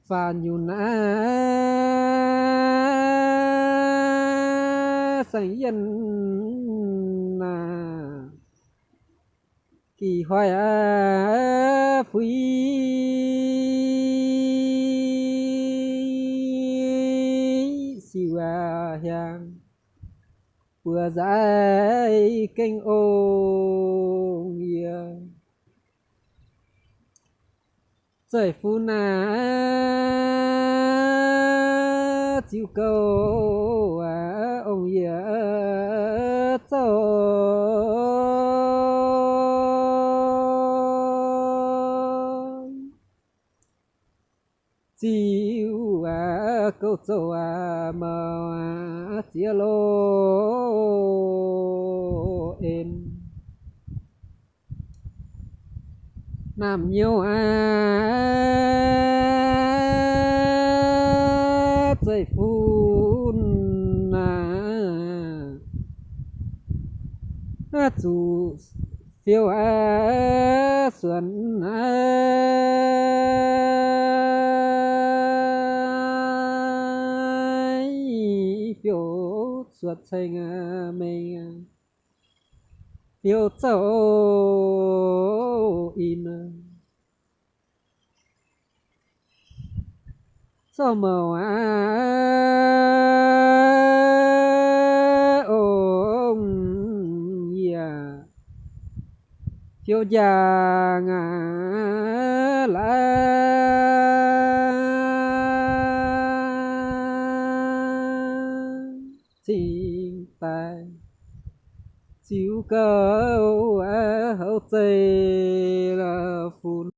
và nhiều na sang yên na kỳ hoài phi siêu hàng vừa dài kênh ô nghìa trời phu na chịu câu ông nghìa châu chịu câu châu mà chia lô em làm nhiều trời phun chủ phiêu xuân phiêu xuất thành mình phiêu châu in sao màu ông yeah phiêu giang lá chính tài chịu câu hậu tây là phun